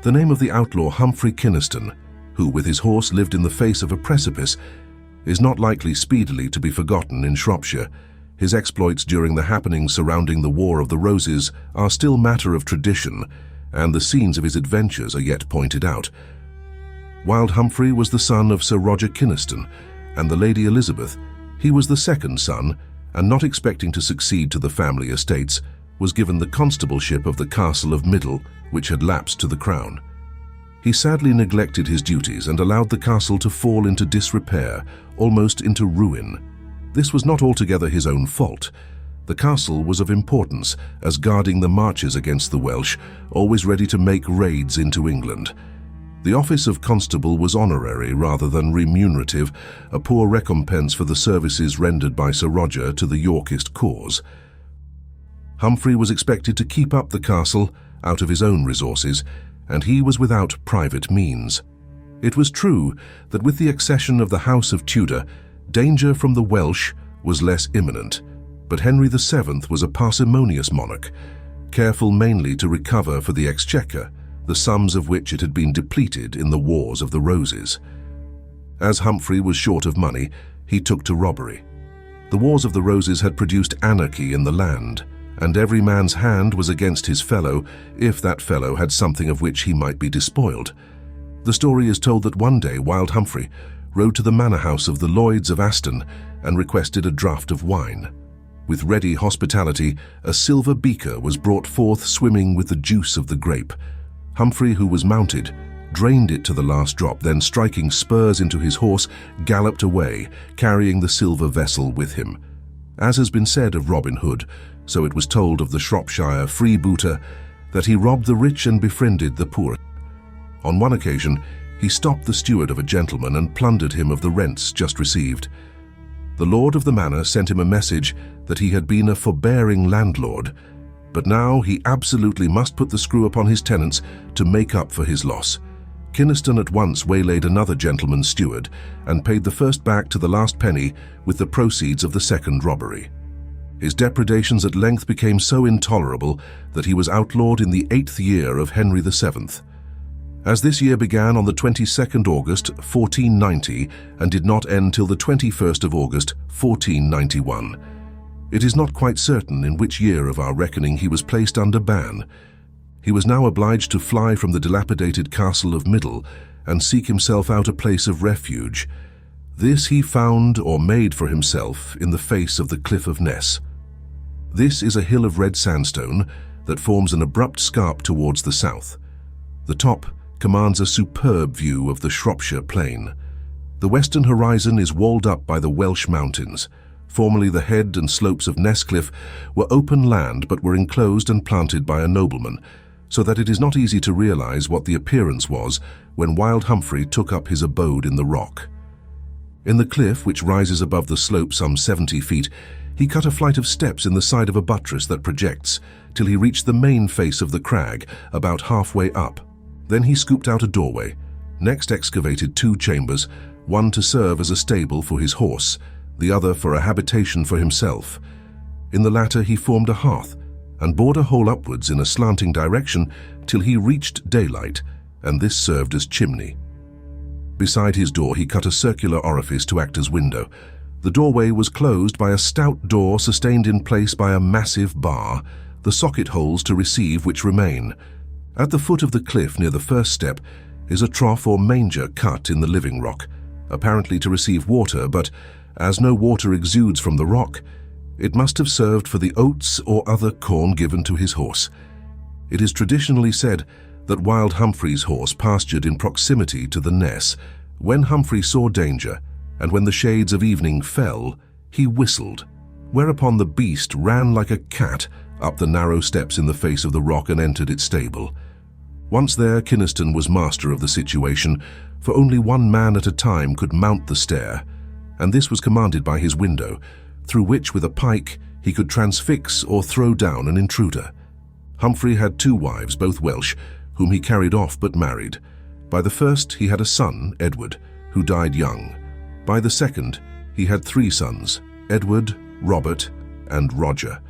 The name of the outlaw Humphrey Kynaston, who with his horse lived in the face of a precipice, is not likely speedily to be forgotten in Shropshire. His exploits during the happenings surrounding the War of the Roses are still matter of tradition, and the scenes of his adventures are yet pointed out. Wild Humphrey was the son of Sir Roger Kynaston and the Lady Elizabeth. He was the second son, and not expecting to succeed to the family estates, was given the constableship of the Castle of Middle, which had lapsed to the crown. He sadly neglected his duties and allowed the castle to fall into disrepair, almost into ruin. This was not altogether his own fault. The castle was of importance as guarding the marches against the Welsh, always ready to make raids into England. The office of constable was honorary rather than remunerative, a poor recompense for the services rendered by Sir Roger to the Yorkist cause. Humphrey was expected to keep up the castle out of his own resources, and he was without private means. It was true that with the accession of the House of Tudor, danger from the Welsh was less imminent, but Henry VII was a parsimonious monarch, careful mainly to recover for the exchequer, the sums of which it had been depleted in the Wars of the Roses. As Humphrey was short of money, he took to robbery. The Wars of the Roses had produced anarchy in the land, and every man's hand was against his fellow if that fellow had something of which he might be despoiled. The story is told that one day Wild Humphrey rode to the manor house of the Lloyds of Aston and requested a draught of wine. With ready hospitality, a silver beaker was brought forth swimming with the juice of the grape. Humphrey, who was mounted, drained it to the last drop, then striking spurs into his horse, galloped away, carrying the silver vessel with him. As has been said of Robin Hood, so it was told of the Shropshire freebooter, that he robbed the rich and befriended the poor. On one occasion, he stopped the steward of a gentleman and plundered him of the rents just received. The lord of the manor sent him a message that he had been a forbearing landlord, but now he absolutely must put the screw upon his tenants to make up for his loss. Kynaston at once waylaid another gentleman's steward and paid the first back to the last penny with the proceeds of the second robbery. His depredations at length became so intolerable that he was outlawed in the 8th year of Henry VII. As this year began on the 22nd August 1490 and did not end till the 21st of August 1491, it is not quite certain in which year of our reckoning he was placed under ban. He was now obliged to fly from the dilapidated Castle of Middle and seek himself out a place of refuge. This he found or made for himself in the face of the Cliff of Ness. This is a hill of red sandstone that forms an abrupt scarp towards the south. The top commands a superb view of the Shropshire plain. The western horizon is walled up by the Welsh mountains. Formerly the head and slopes of Nesscliff were open land but were enclosed and planted by a nobleman, so that it is not easy to realize what the appearance was when Wild Humphrey took up his abode in the rock. In the cliff, which rises above the slope some 70 feet, he cut a flight of steps in the side of a buttress that projects, till he reached the main face of the crag, about halfway up. Then he scooped out a doorway, next excavated 2 chambers, one to serve as a stable for his horse, the other for a habitation for himself. In the latter he formed a hearth, and bored a hole upwards in a slanting direction till he reached daylight, and this served as chimney. Beside his door he cut a circular orifice to act as window. The doorway was closed by a stout door sustained in place by a massive bar, the socket holes to receive which remain. At the foot of the cliff near the first step is a trough or manger cut in the living rock, apparently to receive water, but as no water exudes from the rock, it must have served for the oats or other corn given to his horse. It is traditionally said that Wild Humphrey's horse pastured in proximity to the Ness. When Humphrey saw danger, and when the shades of evening fell, he whistled, whereupon the beast ran like a cat up the narrow steps in the face of the rock and entered its stable. Once there, Kynaston was master of the situation, for only one man at a time could mount the stair, and this was commanded by his window, through which with a pike he could transfix or throw down an intruder. Humphrey had 2 wives, both Welsh, whom he carried off but married. By the first he had a son, Edward, who died young. By the second he had 3 sons, Edward, Robert, and Roger.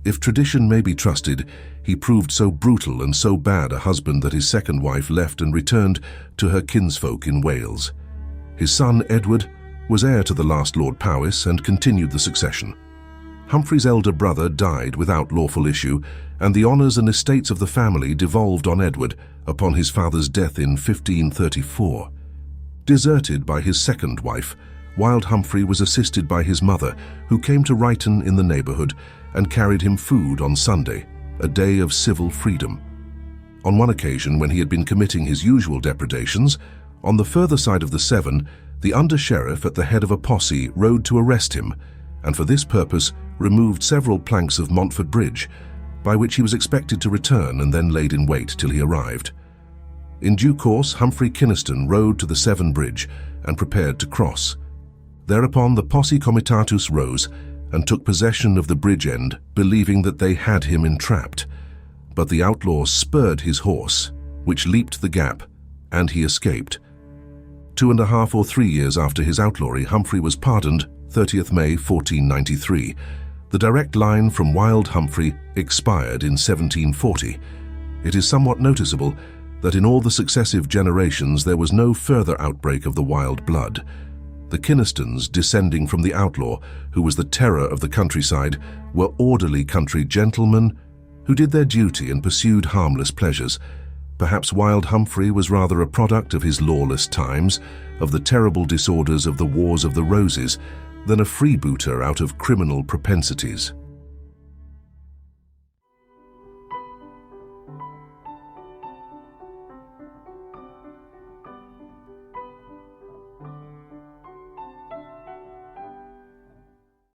If tradition may be trusted, he proved so brutal and so bad a husband that his second wife left and returned to her kinsfolk in Wales. His son, Edward, was heir to the last Lord Powys and continued the succession. Humphrey's elder brother died without lawful issue, and the honours and estates of the family devolved on Edward upon his father's death in 1534. Deserted by his second wife, Wild Humphrey was assisted by his mother, who came to Ryton in the neighbourhood and carried him food on Sunday, a day of civil freedom. On one occasion, when he had been committing his usual depredations, on the further side of the Severn, the under-sheriff at the head of a posse rode to arrest him, and for this purpose removed several planks of Montfort Bridge, by which he was expected to return and then laid in wait till he arrived. In due course, Humphrey Kynaston rode to the Severn Bridge and prepared to cross. Thereupon the posse comitatus rose and took possession of the bridge end, believing that they had him entrapped. But the outlaw spurred his horse, which leaped the gap, and he escaped. 2.5 or 3 years after his outlawry, Humphrey was pardoned, 30th May 1493. The direct line from Wild Humphrey expired in 1740. It is somewhat noticeable that in all the successive generations there was no further outbreak of the wild blood. The Kynastons, descending from the outlaw, who was the terror of the countryside, were orderly country gentlemen who did their duty and pursued harmless pleasures. Perhaps Wild Humphrey was rather a product of his lawless times, of the terrible disorders of the Wars of the Roses, than a freebooter out of criminal propensities.